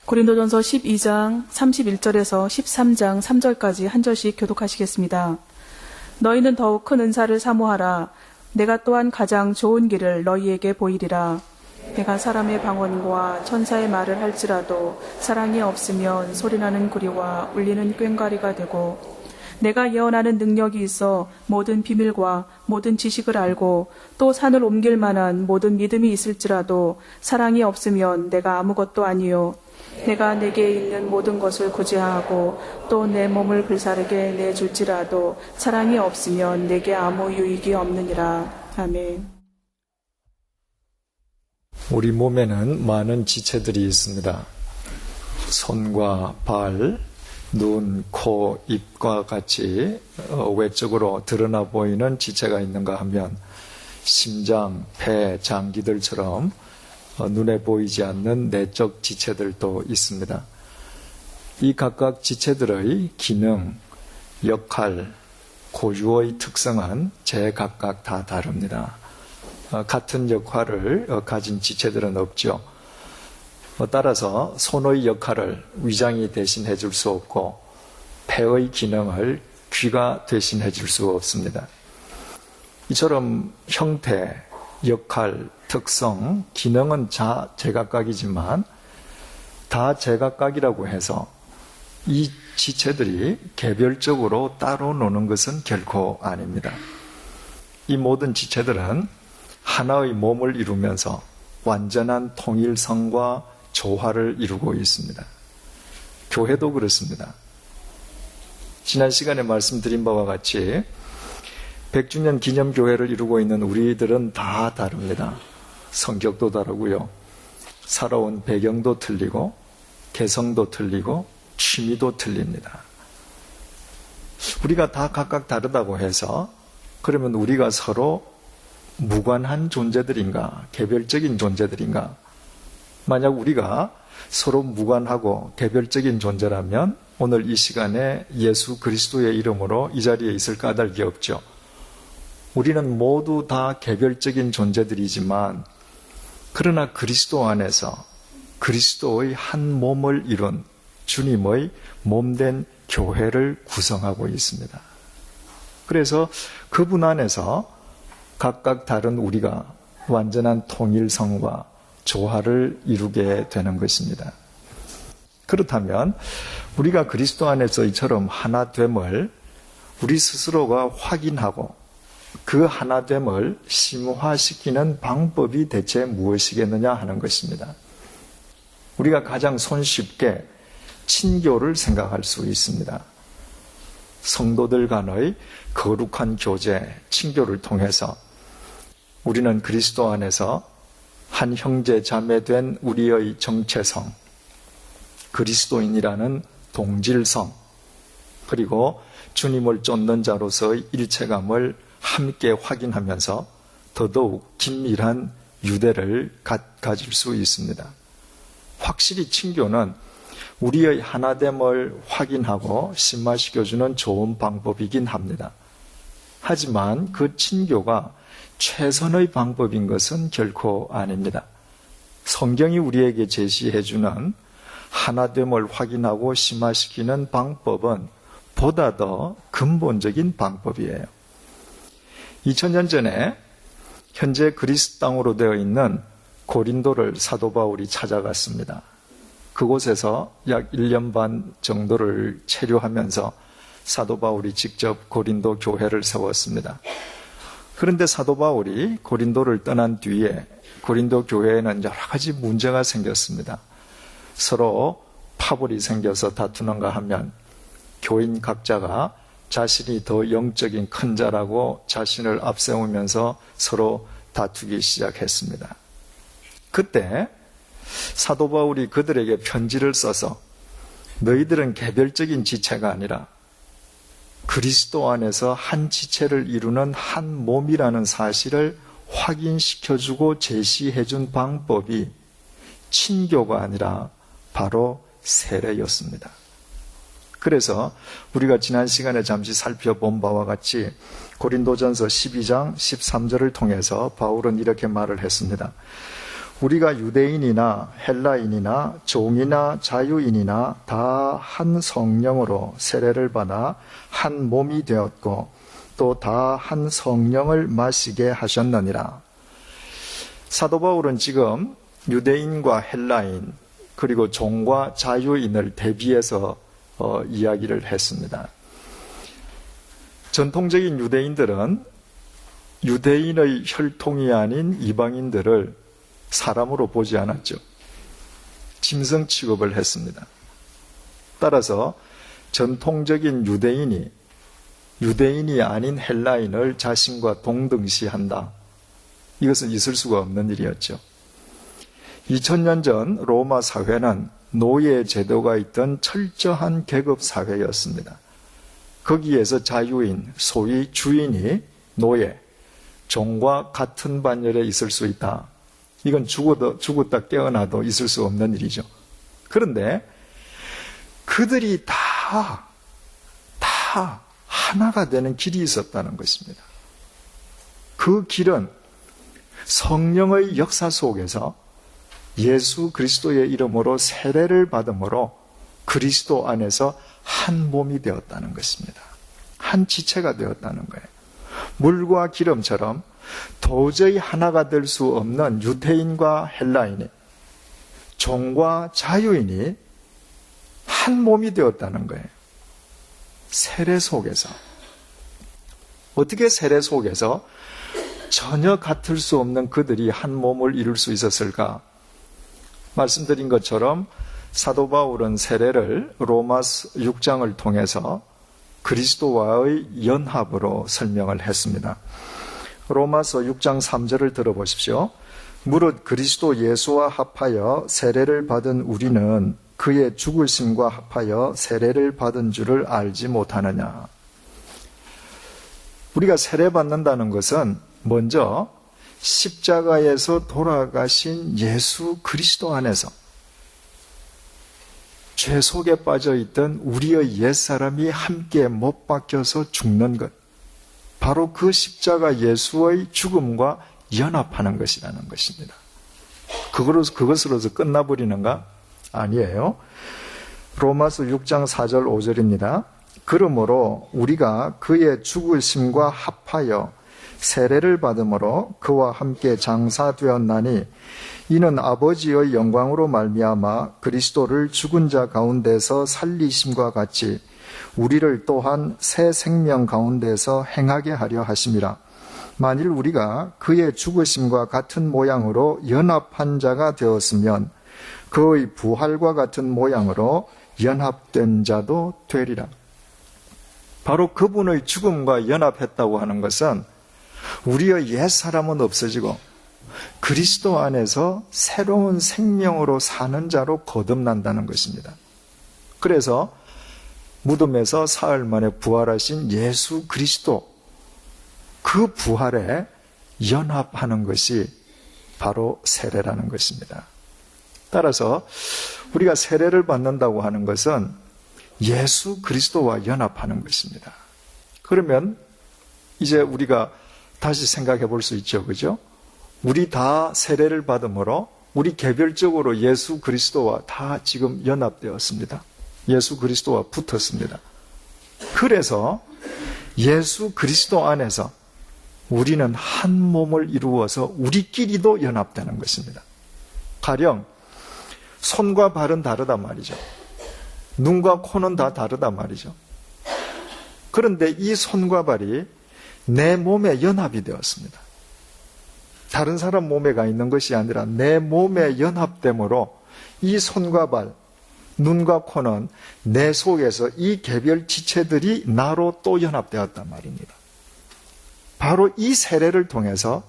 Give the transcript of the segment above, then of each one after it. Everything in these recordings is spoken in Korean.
고린도전서 12장 31절에서 13장 3절까지 한 절씩 교독하시겠습니다. 너희는 더욱 큰 은사를 사모하라. 내가 또한 가장 좋은 길을 너희에게 보이리라. 내가 사람의 방언과 천사의 말을 할지라도 사랑이 없으면 소리나는 구리와 울리는 꽹과리가 되고, 내가 예언하는 능력이 있어 모든 비밀과 모든 지식을 알고 또 산을 옮길 만한 모든 믿음이 있을지라도 사랑이 없으면 내가 아무것도 아니요. 내가 내게 있는 모든 것을 구제하고 또 내 몸을 불사르게 내줄지라도 사랑이 없으면 내게 아무 유익이 없느니라. 아멘. 우리 몸에는 많은 지체들이 있습니다. 손과 발, 눈, 코, 입과 같이 외적으로 드러나 보이는 지체가 있는가 하면 심장, 폐, 장기들처럼 눈에 보이지 않는 내적 지체들도 있습니다. 이 각각 지체들의 기능, 역할, 고유의 특성은 제각각 다 다릅니다. 같은 역할을 가진 지체들은 없죠. 따라서 손의 역할을 위장이 대신해 줄 수 없고 폐의 기능을 귀가 대신해 줄 수 없습니다. 이처럼 형태, 역할, 특성, 기능은 다 제각각이지만 다 제각각이라고 해서 이 지체들이 개별적으로 따로 노는 것은 결코 아닙니다. 이 모든 지체들은 하나의 몸을 이루면서 완전한 통일성과 조화를 이루고 있습니다. 교회도 그렇습니다. 지난 시간에 말씀드린 바와 같이 100주년 기념교회를 이루고 있는 우리들은 다 다릅니다. 성격도 다르고요. 살아온 배경도 틀리고 개성도 틀리고 취미도 틀립니다. 우리가 다 각각 다르다고 해서 그러면 우리가 서로 무관한 존재들인가, 개별적인 존재들인가? 만약 우리가 서로 무관하고 개별적인 존재라면 오늘 이 시간에 예수 그리스도의 이름으로 이 자리에 있을 까닭이 없죠. 우리는 모두 다 개별적인 존재들이지만 그러나 그리스도 안에서 그리스도의 한 몸을 이룬 주님의 몸된 교회를 구성하고 있습니다. 그래서 그분 안에서 각각 다른 우리가 완전한 통일성과 조화를 이루게 되는 것입니다. 그렇다면 우리가 그리스도 안에서 이처럼 하나됨을 우리 스스로가 확인하고 그 하나됨을 심화시키는 방법이 대체 무엇이겠느냐 하는 것입니다. 우리가 가장 손쉽게 친교를 생각할 수 있습니다. 성도들 간의 거룩한 교제, 친교를 통해서 우리는 그리스도 안에서 한 형제 자매 된 우리의 정체성, 그리스도인이라는 동질성, 그리고 주님을 쫓는 자로서의 일체감을 함께 확인하면서 더더욱 긴밀한 유대를 가질 수 있습니다. 확실히 친교는 우리의 하나됨을 확인하고 심화시켜주는 좋은 방법이긴 합니다. 하지만 그 친교가 최선의 방법인 것은 결코 아닙니다. 성경이 우리에게 제시해주는 하나됨을 확인하고 심화시키는 방법은 보다 더 근본적인 방법이에요. 2000년 전에 현재 그리스 땅으로 되어 있는 고린도를 사도 바울이 찾아갔습니다. 그곳에서 약 1년 반 정도를 체류하면서 사도 바울이 직접 고린도 교회를 세웠습니다. 그런데 사도 바울이 고린도를 떠난 뒤에 고린도 교회에는 여러 가지 문제가 생겼습니다. 서로 파벌이 생겨서 다투는가 하면 교인 각자가 자신이 더 영적인 큰 자라고 자신을 앞세우면서 서로 다투기 시작했습니다. 그때 사도 바울이 그들에게 편지를 써서 너희들은 개별적인 지체가 아니라 그리스도 안에서 한 지체를 이루는 한 몸이라는 사실을 확인시켜주고 제시해준 방법이 친교가 아니라 바로 세례였습니다. 그래서 우리가 지난 시간에 잠시 살펴본 바와 같이 고린도전서 12장 13절을 통해서 바울은 이렇게 말을 했습니다. 우리가 유대인이나 헬라인이나 종이나 자유인이나 다 한 성령으로 세례를 받아 한 몸이 되었고 또 다 한 성령을 마시게 하셨느니라. 사도 바울은 지금 유대인과 헬라인 그리고 종과 자유인을 대비해서 이야기를 했습니다. 전통적인 유대인들은 유대인의 혈통이 아닌 이방인들을 사람으로 보지 않았죠. 짐승 취급을 했습니다. 따라서 전통적인 유대인이 아닌 헬라인을 자신과 동등시한다. 이것은 있을 수가 없는 일이었죠. 2000년 전 로마 사회는 노예 제도가 있던 철저한 계급 사회였습니다. 거기에서 자유인, 소위 주인이 노예, 종과 같은 반열에 있을 수 있다. 이건 죽었다 깨어나도 있을 수 없는 일이죠. 그런데 그들이 다 하나가 되는 길이 있었다는 것입니다. 그 길은 성령의 역사 속에서 예수 그리스도의 이름으로 세례를 받음으로 그리스도 안에서 한 몸이 되었다는 것입니다. 한 지체가 되었다는 거예요. 물과 기름처럼 도저히 하나가 될 수 없는 유대인과 헬라인이, 종과 자유인이 한 몸이 되었다는 거예요. 세례 속에서. 어떻게 세례 속에서 전혀 같을 수 없는 그들이 한 몸을 이룰 수 있었을까? 말씀드린 것처럼 사도 바울은 세례를 로마서 6장을 통해서 그리스도와의 연합으로 설명을 했습니다. 로마서 6장 3절을 들어보십시오. 무릇 그리스도 예수와 합하여 세례를 받은 우리는 그의 죽으심과 합하여 세례를 받은 줄을 알지 못하느냐. 우리가 세례받는다는 것은 먼저 십자가에서 돌아가신 예수 그리스도 안에서 죄 속에 빠져있던 우리의 옛사람이 함께 못 박혀서 죽는 것, 바로 그 십자가 예수의 죽음과 연합하는 것이라는 것입니다. 그것으로서 끝나버리는가? 아니에요. 로마서 6장 4절 5절입니다. 그러므로 우리가 그의 죽으심과 합하여 세례를 받음으로 그와 함께 장사되었나니 이는 아버지의 영광으로 말미암아 그리스도를 죽은 자 가운데서 살리심과 같이 우리를 또한 새 생명 가운데서 행하게 하려 하심이라. 만일 우리가 그의 죽으심과 같은 모양으로 연합한 자가 되었으면 그의 부활과 같은 모양으로 연합된 자도 되리라. 바로 그분의 죽음과 연합했다고 하는 것은 우리의 옛사람은 없어지고 그리스도 안에서 새로운 생명으로 사는 자로 거듭난다는 것입니다. 그래서 무덤에서 사흘 만에 부활하신 예수 그리스도, 그 부활에 연합하는 것이 바로 세례라는 것입니다. 따라서 우리가 세례를 받는다고 하는 것은 예수 그리스도와 연합하는 것입니다. 그러면 이제 우리가 다시 생각해 볼 수 있죠. 그죠? 우리 다 세례를 받음으로 우리 개별적으로 예수 그리스도와 다 지금 연합되었습니다. 예수 그리스도와 붙었습니다. 그래서 예수 그리스도 안에서 우리는 한 몸을 이루어서 우리끼리도 연합되는 것입니다. 가령 손과 발은 다르단 말이죠. 눈과 코는 다 다르단 말이죠. 그런데 이 손과 발이 내 몸에 연합이 되었습니다. 다른 사람 몸에 가 있는 것이 아니라 내 몸에 연합됨으로 이 손과 발, 눈과 코는 내 속에서 이 개별 지체들이 나로 또 연합되었단 말입니다. 바로 이 세례를 통해서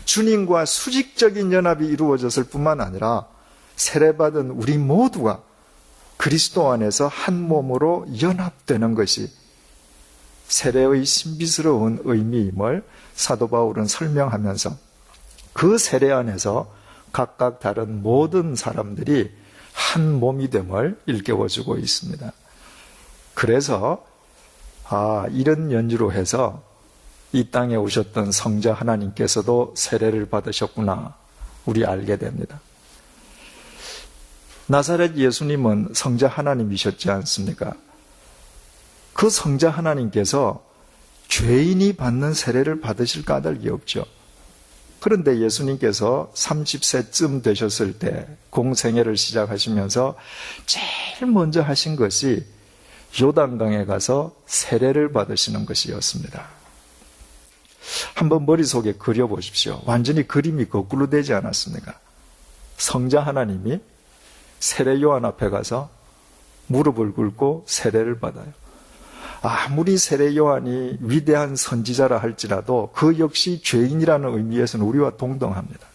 주님과 수직적인 연합이 이루어졌을 뿐만 아니라 세례받은 우리 모두가 그리스도 안에서 한 몸으로 연합되는 것이 세례의 신비스러운 의미임을 사도 바울은 설명하면서 그 세례 안에서 각각 다른 모든 사람들이 한 몸이 됨을 일깨워주고 있습니다. 그래서 이런 연주로 해서 이 땅에 오셨던 성자 하나님께서도 세례를 받으셨구나. 우리 알게 됩니다. 나사렛 예수님은 성자 하나님이셨지 않습니까? 그 성자 하나님께서 죄인이 받는 세례를 받으실 까닭이 없죠. 그런데 예수님께서 30세쯤 되셨을 때 공생애를 시작하시면서 제일 먼저 하신 것이 요단강에 가서 세례를 받으시는 것이었습니다. 한번 머릿속에 그려보십시오. 완전히 그림이 거꾸로 되지 않았습니까? 성자 하나님이 세례 요한 앞에 가서 무릎을 꿇고 세례를 받아요. 아무리 세례 요한이 위대한 선지자라 할지라도 그 역시 죄인이라는 의미에서는 우리와 동등합니다.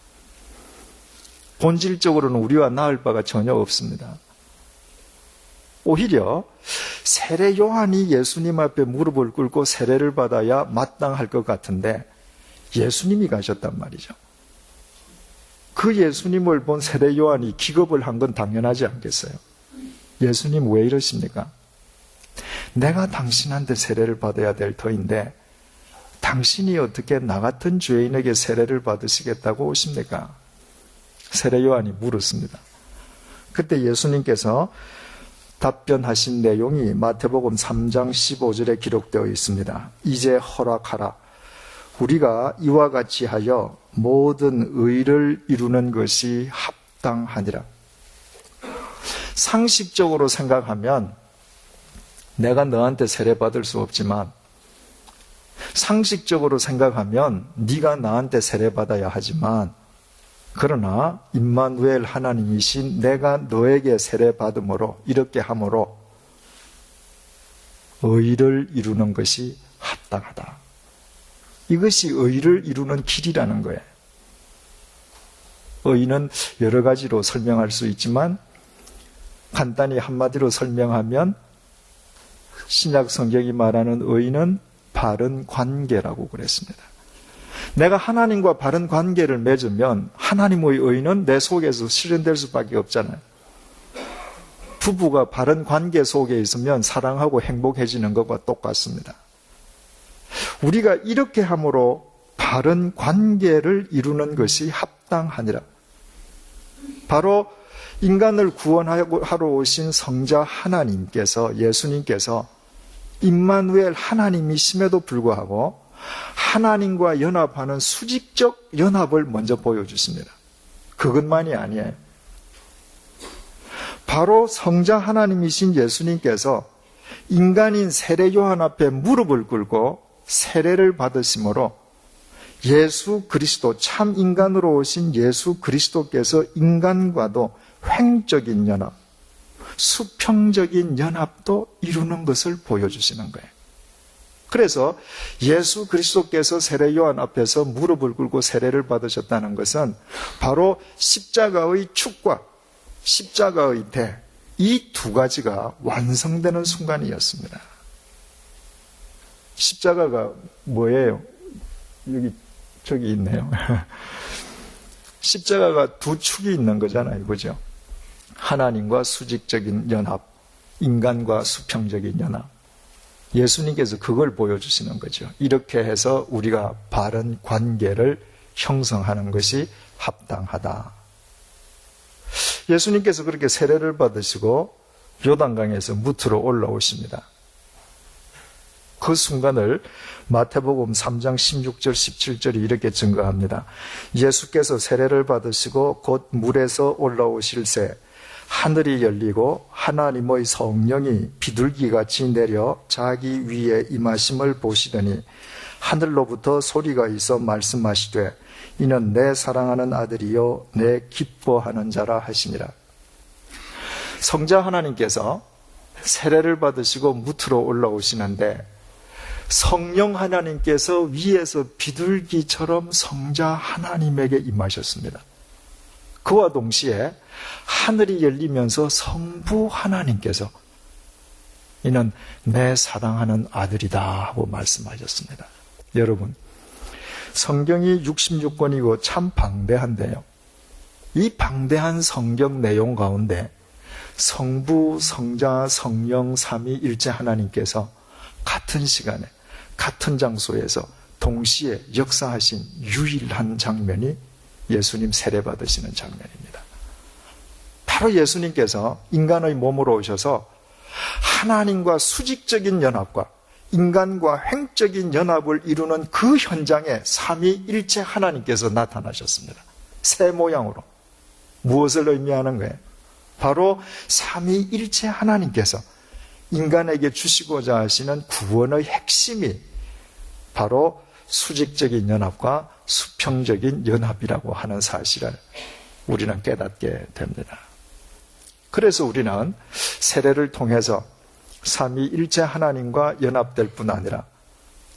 본질적으로는 우리와 나을 바가 전혀 없습니다. 오히려 세례 요한이 예수님 앞에 무릎을 꿇고 세례를 받아야 마땅할 것 같은데 예수님이 가셨단 말이죠. 그 예수님을 본 세례 요한이 기겁을 한 건 당연하지 않겠어요? 예수님 왜 이러십니까? 내가 당신한테 세례를 받아야 될 터인데 당신이 어떻게 나 같은 죄인에게 세례를 받으시겠다고 오십니까? 세례 요한이 물었습니다. 그때 예수님께서 답변하신 내용이 마태복음 3장 15절에 기록되어 있습니다. 이제 허락하라. 우리가 이와 같이 하여 모든 의를 이루는 것이 합당하니라. 상식적으로 생각하면 내가 너한테 세례 받을 수 없지만 상식적으로 생각하면 네가 나한테 세례 받아야 하지만 그러나 임마누엘 하나님이신 내가 너에게 세례 받음으로 이렇게 함으로 의를 이루는 것이 합당하다. 이것이 의를 이루는 길이라는 거예요. 의는 여러 가지로 설명할 수 있지만 간단히 한마디로 설명하면 신약 성경이 말하는 의는 바른 관계라고 그랬습니다. 내가 하나님과 바른 관계를 맺으면 하나님의 의는 내 속에서 실현될 수밖에 없잖아요. 부부가 바른 관계 속에 있으면 사랑하고 행복해지는 것과 똑같습니다. 우리가 이렇게 함으로 바른 관계를 이루는 것이 합당하니라. 바로 인간을 구원하러 오신 성자 하나님께서, 예수님께서 임마누엘 하나님이심에도 불구하고 하나님과 연합하는 수직적 연합을 먼저 보여주십니다. 그것만이 아니에요. 바로 성자 하나님이신 예수님께서 인간인 세례 요한 앞에 무릎을 꿇고 세례를 받으심으로 예수 그리스도, 참 인간으로 오신 예수 그리스도께서 인간과도 횡적인 연합, 수평적인 연합도 이루는 것을 보여주시는 거예요. 그래서 예수 그리스도께서 세례 요한 앞에서 무릎을 꿇고 세례를 받으셨다는 것은 바로 십자가의 축과 십자가의 대, 이 두 가지가 완성되는 순간이었습니다. 십자가가 뭐예요? 저기 있네요. 십자가가 두 축이 있는 거잖아요. 그죠? 하나님과 수직적인 연합, 인간과 수평적인 연합. 예수님께서 그걸 보여주시는 거죠. 이렇게 해서 우리가 바른 관계를 형성하는 것이 합당하다. 예수님께서 그렇게 세례를 받으시고 요단강에서 무트로 올라오십니다. 그 순간을 마태복음 3장 16절 17절이 이렇게 증거합니다. 예수께서 세례를 받으시고 곧 물에서 올라오실새 하늘이 열리고 하나님의 성령이 비둘기같이 내려 자기 위에 임하심을 보시더니 하늘로부터 소리가 있어 말씀하시되 이는 내 사랑하는 아들이요 내 기뻐하는 자라 하시니라. 성자 하나님께서 세례를 받으시고 무트로 올라오시는데 성령 하나님께서 위에서 비둘기처럼 성자 하나님에게 임하셨습니다. 그와 동시에 하늘이 열리면서 성부 하나님께서 이는 내 사랑하는 아들이다 하고 말씀하셨습니다. 여러분, 성경이 66권이고 참 방대한데요. 이 방대한 성경 내용 가운데 성부, 성자, 성령, 삼위일체 하나님께서 같은 시간에 같은 장소에서 동시에 역사하신 유일한 장면이 예수님 세례 받으시는 장면입니다. 바로 예수님께서 인간의 몸으로 오셔서 하나님과 수직적인 연합과 인간과 횡적인 연합을 이루는 그 현장에 삼위일체 하나님께서 나타나셨습니다. 새 모양으로. 무엇을 의미하는 거예요? 바로 삼위일체 하나님께서 인간에게 주시고자 하시는 구원의 핵심이 바로 수직적인 연합과 수평적인 연합이라고 하는 사실을 우리는 깨닫게 됩니다. 그래서 우리는 세례를 통해서 삼위일체 하나님과 연합될 뿐 아니라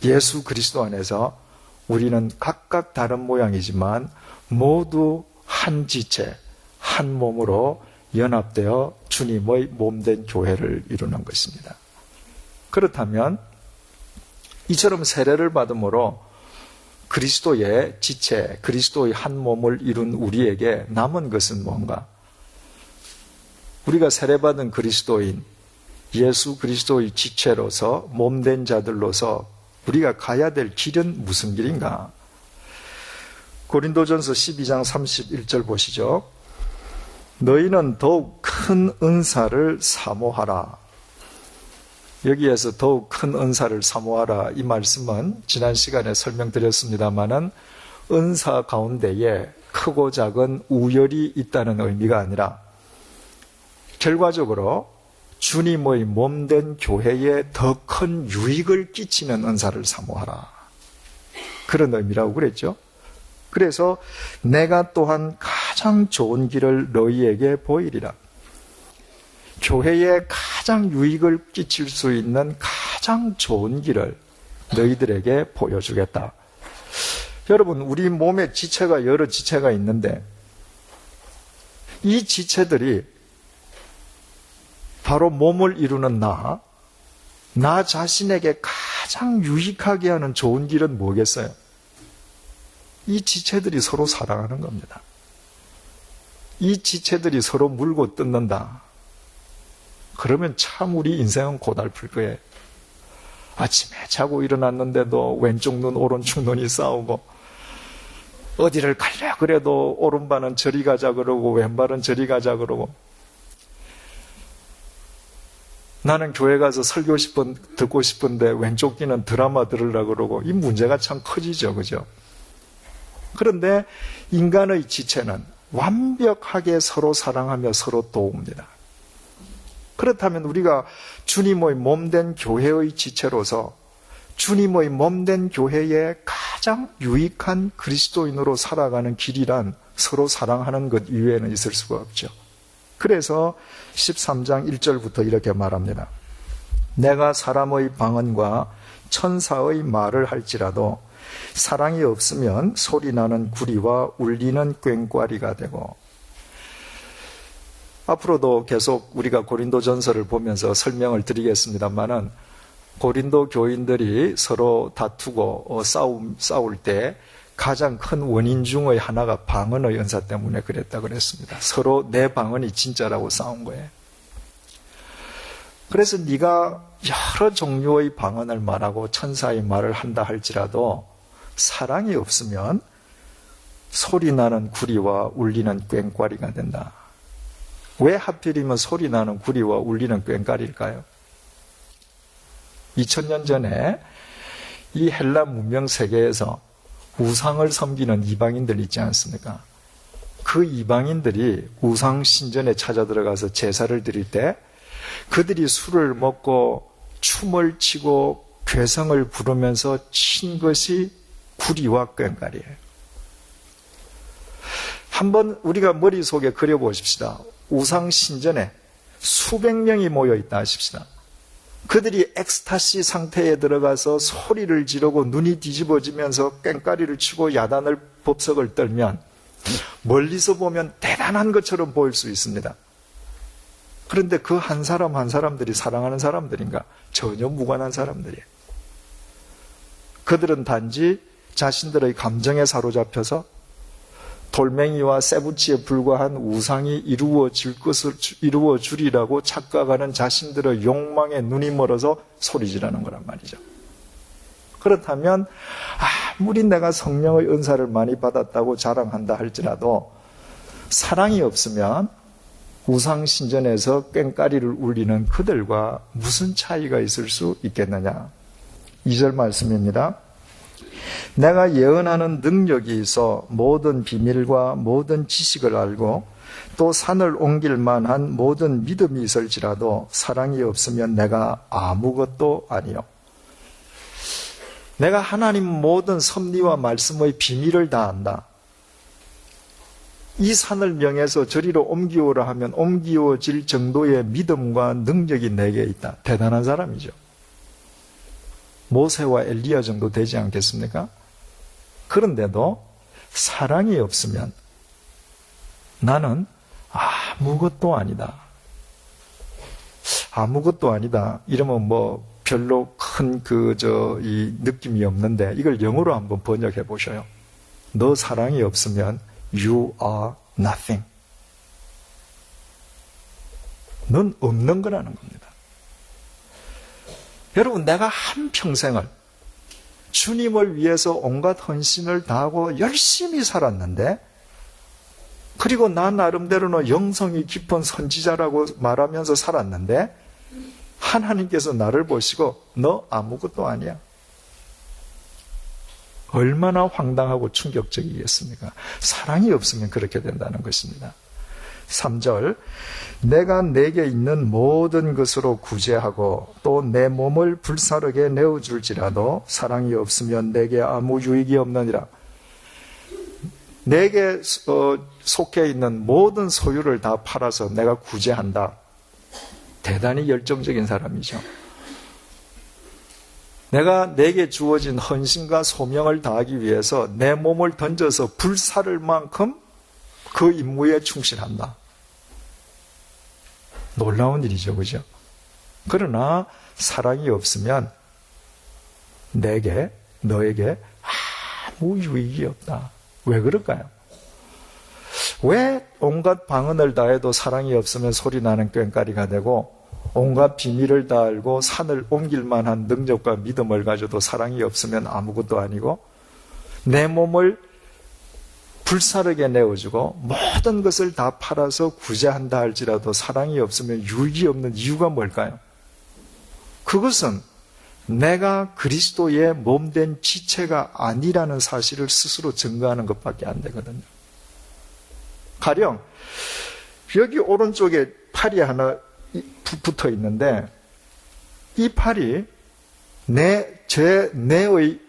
예수 그리스도 안에서 우리는 각각 다른 모양이지만 모두 한 지체, 한 몸으로 연합되어 주님의 몸된 교회를 이루는 것입니다. 그렇다면 이처럼 세례를 받음으로 그리스도의 지체, 그리스도의 한 몸을 이룬 우리에게 남은 것은 뭔가? 우리가 세례받은 그리스도인, 예수 그리스도의 지체로서 몸된 자들로서 우리가 가야 될 길은 무슨 길인가? 고린도전서 12장 31절 보시죠. 너희는 더욱 큰 은사를 사모하라. 여기에서 더욱 큰 은사를 사모하라. 이 말씀은 지난 시간에 설명드렸습니다마는 은사 가운데에 크고 작은 우열이 있다는 의미가 아니라 결과적으로 주님의 몸된 교회에 더 큰 유익을 끼치는 은사를 사모하라. 그런 의미라고 그랬죠. 그래서 내가 또한 가장 좋은 길을 너희에게 보이리라. 교회에 가장 유익을 끼칠 수 있는 가장 좋은 길을 너희들에게 보여주겠다. 여러분, 우리 몸에 지체가 여러 지체가 있는데 이 지체들이 바로 몸을 이루는 나 자신에게 가장 유익하게 하는 좋은 길은 뭐겠어요? 이 지체들이 서로 사랑하는 겁니다. 이 지체들이 서로 물고 뜯는다. 그러면 참 우리 인생은 고달플 거예요. 아침에 자고 일어났는데도 왼쪽 눈, 오른쪽 눈이 싸우고 어디를 가려 그래도 오른발은 저리 가자 그러고 왼발은 저리 가자 그러고 나는 교회 가서 설교 듣고 싶은데 왼쪽 귀는 드라마 들으려고 그러고 이 문제가 참 커지죠. 그죠? 그런데 인간의 지체는 완벽하게 서로 사랑하며 서로 도웁니다. 그렇다면 우리가 주님의 몸된 교회의 지체로서 주님의 몸된 교회에 가장 유익한 그리스도인으로 살아가는 길이란 서로 사랑하는 것 이외에는 있을 수가 없죠. 그래서 13장 1절부터 이렇게 말합니다. 내가 사람의 방언과 천사의 말을 할지라도 사랑이 없으면 소리나는 구리와 울리는 꽹과리가 되고. 앞으로도 계속 우리가 고린도전서를 보면서 설명을 드리겠습니다만은 고린도 교인들이 서로 다투고 싸울 때 가장 큰 원인 중의 하나가 방언의 은사 때문에 그랬다 그랬습니다. 서로 내 방언이 진짜라고 싸운 거예요. 그래서 네가 여러 종류의 방언을 말하고 천사의 말을 한다 할지라도 사랑이 없으면 소리나는 구리와 울리는 꽹과리가 된다. 왜 하필이면 소리나는 구리와 울리는 꽹과리일까요? 2000년 전에 이 헬라 문명 세계에서 우상을 섬기는 이방인들 있지 않습니까? 그 이방인들이 우상 신전에 찾아 들어가서 제사를 드릴 때 그들이 술을 먹고 춤을 추고 괴성을 부르면서 친 것이 구리와 꽹과리예요. 한번 우리가 머릿속에 그려보십시다. 우상 신전에 수백 명이 모여 있다 하십시다. 그들이 엑스타시 상태에 들어가서 소리를 지르고 눈이 뒤집어지면서 꽹과리를 치고 야단을 법석을 떨면 멀리서 보면 대단한 것처럼 보일 수 있습니다. 그런데 그 한 사람 한 사람들이 사랑하는 사람들인가? 전혀 무관한 사람들이에요. 그들은 단지 자신들의 감정에 사로잡혀서 돌멩이와 쇠붙이에 불과한 우상이 이루어질 것을 이루어주리라고 착각하는 자신들의 욕망에 눈이 멀어서 소리지르는 거란 말이죠. 그렇다면 아무리 내가 성령의 은사를 많이 받았다고 자랑한다 할지라도 사랑이 없으면 우상신전에서 꽹까리를 울리는 그들과 무슨 차이가 있을 수 있겠느냐. 2절 말씀입니다. 내가 예언하는 능력이 있어 모든 비밀과 모든 지식을 알고 또 산을 옮길 만한 모든 믿음이 있을지라도 사랑이 없으면 내가 아무것도 아니요. 내가 하나님 모든 섭리와 말씀의 비밀을 다 안다. 이 산을 명해서 저리로 옮기오라 하면 옮기어질 정도의 믿음과 능력이 내게 있다. 대단한 사람이죠. 모세와 엘리야 정도 되지 않겠습니까? 그런데도 사랑이 없으면 나는 아무것도 아니다. 아무것도 아니다. 이러면 별로 큰 이 느낌이 없는데 이걸 영어로 한번 번역해 보셔요. 너 사랑이 없으면 you are nothing. 넌 없는 거라는 겁니다. 여러분, 내가 한평생을 주님을 위해서 온갖 헌신을 다하고 열심히 살았는데, 그리고 나 나름대로는 영성이 깊은 선지자라고 말하면서 살았는데, 하나님께서 나를 보시고 너 아무것도 아니야. 얼마나 황당하고 충격적이겠습니까? 사랑이 없으면 그렇게 된다는 것입니다. 3절, 내가 내게 있는 모든 것으로 구제하고 또 내 몸을 불사르게 내어줄지라도 사랑이 없으면 내게 아무 유익이 없느니라. 내게 속해 있는 모든 소유를 다 팔아서 내가 구제한다. 대단히 열정적인 사람이죠. 내가 내게 주어진 헌신과 소명을 다하기 위해서 내 몸을 던져서 불사를 만큼 그 임무에 충실한다. 놀라운 일이죠, 그죠? 그러나 사랑이 없으면 너에게 아무 유익이 없다. 왜 그럴까요? 왜 온갖 방언을 다해도 사랑이 없으면 소리나는 꽹까리가 되고 온갖 비밀을 다 알고 산을 옮길 만한 능력과 믿음을 가져도 사랑이 없으면 아무것도 아니고 내 몸을 불사르게 내어주고 모든 것을 다 팔아서 구제한다 할지라도 사랑이 없으면 유익이 없는 이유가 뭘까요? 그것은 내가 그리스도의 몸된 지체가 아니라는 사실을 스스로 증거하는 것밖에 안 되거든요. 가령 여기 오른쪽에 팔이 하나 붙어 있는데 이 팔이 내의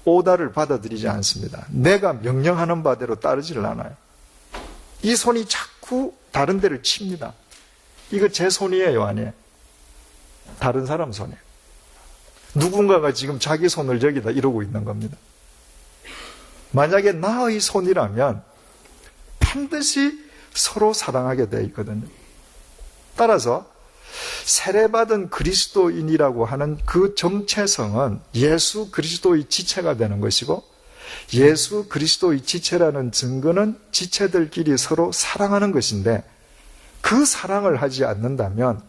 오다를 받아들이지 않습니다. 내가 명령하는 바대로 따르지를 않아요. 이 손이 자꾸 다른 데를 칩니다. 이거 제 손이에요, 아니에요? 다른 사람 손이에요. 누군가가 지금 자기 손을 여기다 이러고 있는 겁니다. 만약에 나의 손이라면 반드시 서로 사랑하게 되어 있거든요. 따라서 세례받은 그리스도인이라고 하는 그 정체성은 예수 그리스도의 지체가 되는 것이고, 예수 그리스도의 지체라는 증거는 지체들끼리 서로 사랑하는 것인데, 그 사랑을 하지 않는다면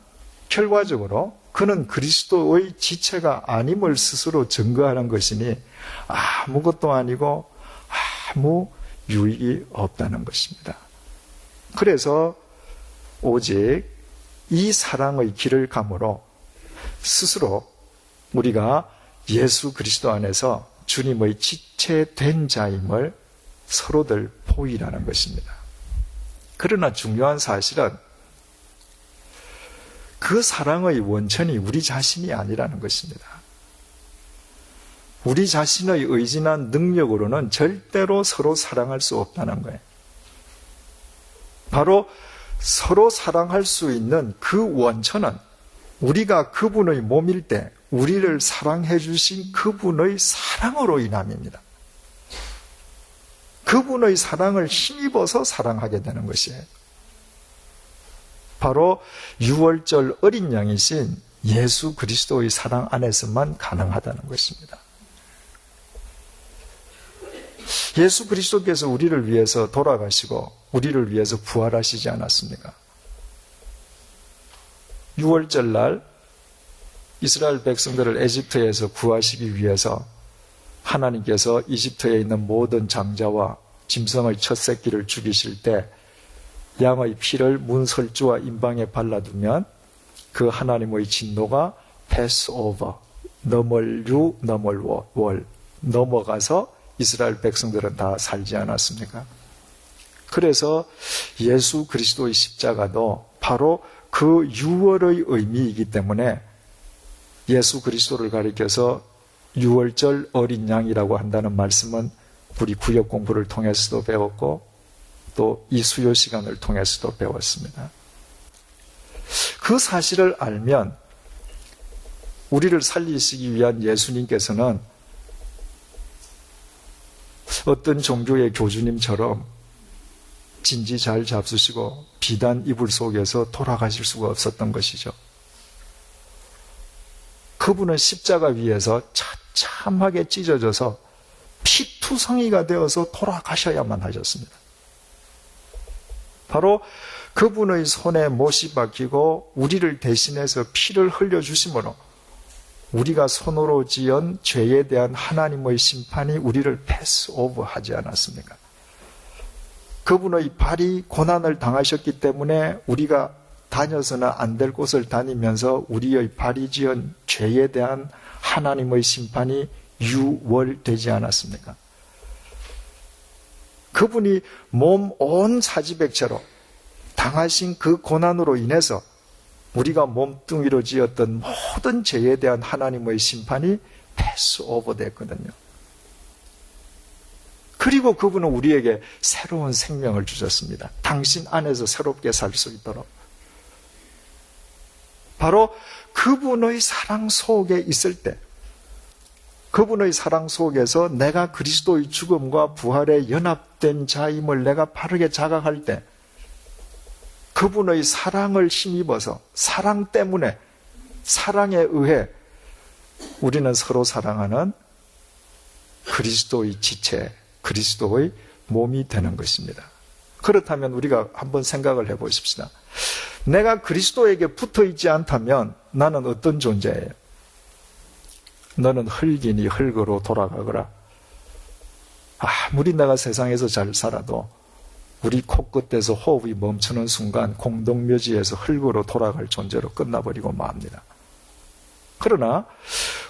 결과적으로 그는 그리스도의 지체가 아님을 스스로 증거하는 것이니 아무것도 아니고 아무 유익이 없다는 것입니다. 그래서 오직 이 사랑의 길을 감으로 스스로 우리가 예수 그리스도 안에서 주님의 지체된 자임을 서로들 보이라는 것입니다. 그러나 중요한 사실은 그 사랑의 원천이 우리 자신이 아니라는 것입니다. 우리 자신의 의지나 능력으로는 절대로 서로 사랑할 수 없다는 거예요. 바로 서로 사랑할 수 있는 그 원천은 우리가 그분의 몸일 때 우리를 사랑해 주신 그분의 사랑으로 인함입니다. 그분의 사랑을 힘입어서 사랑하게 되는 것이에요. 바로 6월절 어린 양이신 예수 그리스도의 사랑 안에서만 가능하다는 것입니다. 예수 그리스도께서 우리를 위해서 돌아가시고 우리를 위해서 부활하시지 않았습니까? 6월절 날 이스라엘 백성들을 에집트에서 구하시기 위해서 하나님께서 이집트에 있는 모든 장자와 짐승의 첫 새끼를 죽이실 때 양의 피를 문설주와 임방에 발라두면 그 하나님의 진노가 패스오버, 너멀유, 너멀월 넘어가서 이스라엘 백성들은 다 살지 않았습니까? 그래서 예수 그리스도의 십자가도 바로 그 유월의 의미이기 때문에 예수 그리스도를 가리켜서 유월절 어린 양이라고 한다는 말씀은 우리 구역 공부를 통해서도 배웠고 또 이 수요 시간을 통해서도 배웠습니다. 그 사실을 알면 우리를 살리시기 위한 예수님께서는 어떤 종교의 교주님처럼 진지 잘 잡수시고 비단 이불 속에서 돌아가실 수가 없었던 것이죠. 그분은 십자가 위에서 참하게 찢어져서 피투성이가 되어서 돌아가셔야만 하셨습니다. 바로 그분의 손에 못이 박히고 우리를 대신해서 피를 흘려주심으로 우리가 손으로 지은 죄에 대한 하나님의 심판이 우리를 패스오브 하지 않았습니까? 그분의 발이 고난을 당하셨기 때문에 우리가 다녀서는 안 될 곳을 다니면서 우리의 발이 지은 죄에 대한 하나님의 심판이 유월되지 않았습니까? 그분이 몸 온 사지백체로 당하신 그 고난으로 인해서 우리가 몸뚱이로 지었던 모든 죄에 대한 하나님의 심판이 패스오버 됐거든요. 그리고 그분은 우리에게 새로운 생명을 주셨습니다. 당신 안에서 새롭게 살 수 있도록. 바로 그분의 사랑 속에 있을 때, 그분의 사랑 속에서 내가 그리스도의 죽음과 부활에 연합된 자임을 내가 바르게 자각할 때, 그분의 사랑을 힘입어서 사랑 때문에, 사랑에 의해 우리는 서로 사랑하는 그리스도의 지체, 그리스도의 몸이 되는 것입니다. 그렇다면 우리가 한번 생각을 해보십시다. 내가 그리스도에게 붙어 있지 않다면 나는 어떤 존재예요? 너는 흙이니 흙으로 돌아가거라. 아무리 내가 세상에서 잘 살아도 우리 코끝에서 호흡이 멈추는 순간 공동묘지에서 흙으로 돌아갈 존재로 끝나버리고 맙니다. 그러나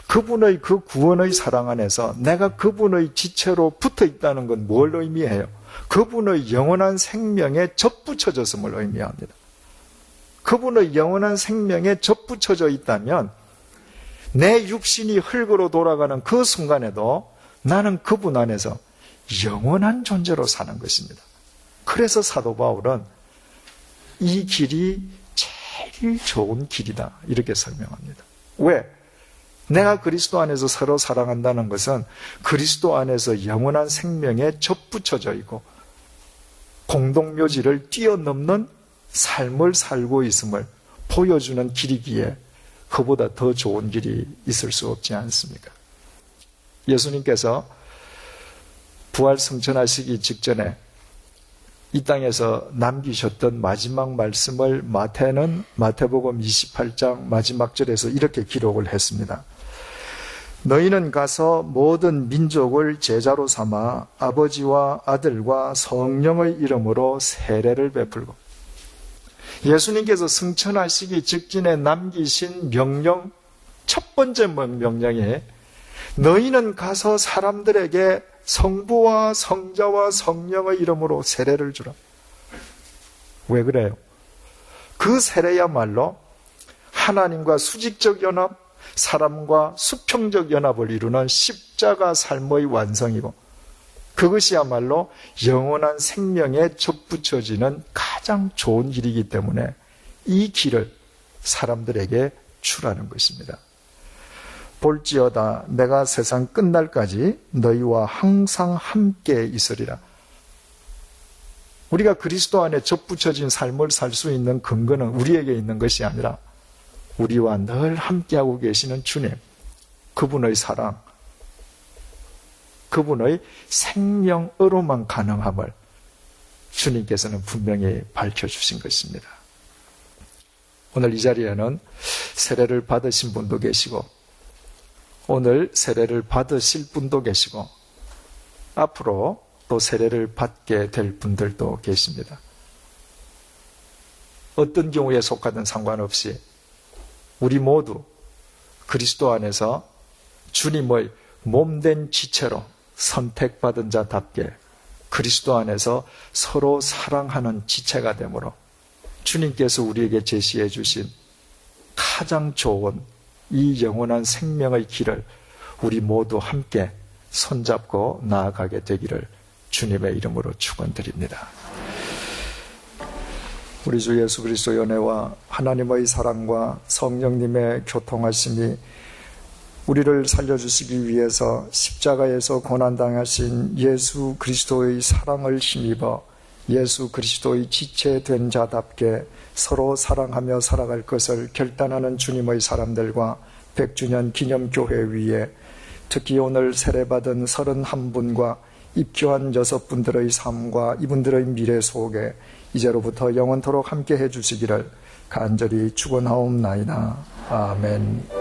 그분의 그 구원의 사랑 안에서 내가 그분의 지체로 붙어 있다는 건 뭘 의미해요? 그분의 영원한 생명에 접붙여졌음을 의미합니다. 그분의 영원한 생명에 접붙여져 있다면 내 육신이 흙으로 돌아가는 그 순간에도 나는 그분 안에서 영원한 존재로 사는 것입니다. 그래서 사도 바울은 이 길이 제일 좋은 길이다 이렇게 설명합니다. 왜? 내가 그리스도 안에서 서로 사랑한다는 것은 그리스도 안에서 영원한 생명에 접붙여져 있고 공동묘지를 뛰어넘는 삶을 살고 있음을 보여주는 길이기에 그보다 더 좋은 길이 있을 수 없지 않습니까? 예수님께서 부활 승천하시기 직전에 이 땅에서 남기셨던 마지막 말씀을 마태는 마태복음 28장 마지막 절에서 이렇게 기록을 했습니다. 너희는 가서 모든 민족을 제자로 삼아 아버지와 아들과 성령의 이름으로 세례를 베풀고, 예수님께서 승천하시기 직전에 남기신 명령, 첫 번째 명령에 너희는 가서 사람들에게 성부와 성자와 성령의 이름으로 세례를 주라. 왜 그래요? 그 세례야말로 하나님과 수직적 연합, 사람과 수평적 연합을 이루는 십자가 삶의 완성이고, 그것이야말로 영원한 생명에 접붙여지는 가장 좋은 길이기 때문에 이 길을 사람들에게 주라는 것입니다. 볼지어다 내가 세상 끝날까지 너희와 항상 함께 있으리라. 우리가 그리스도 안에 접붙여진 삶을 살 수 있는 근거는 우리에게 있는 것이 아니라 우리와 늘 함께하고 계시는 주님, 그분의 사랑, 그분의 생명으로만 가능함을 주님께서는 분명히 밝혀주신 것입니다. 오늘 이 자리에는 세례를 받으신 분도 계시고 오늘 세례를 받으실 분도 계시고 앞으로 또 세례를 받게 될 분들도 계십니다. 어떤 경우에 속하든 상관없이 우리 모두 그리스도 안에서 주님의 몸된 지체로 선택받은 자답게 그리스도 안에서 서로 사랑하는 지체가 되므로 주님께서 우리에게 제시해 주신 가장 좋은 이 영원한 생명의 길을 우리 모두 함께 손잡고 나아가게 되기를 주님의 이름으로 축원드립니다. 우리 주 예수 그리스도의 은혜와 하나님의 사랑과 성령님의 교통하심이 우리를 살려주시기 위해서 십자가에서 고난당하신 예수 그리스도의 사랑을 힘입어 예수 그리스도의 지체된 자답게 서로 사랑하며 살아갈 것을 결단하는 주님의 사람들과 100주년 기념교회 위에 특히 오늘 세례받은 31분과 입교한 6분들의 삶과 이분들의 미래 속에 이제로부터 영원토록 함께 해주시기를 간절히 축원하옵나이다. 아멘.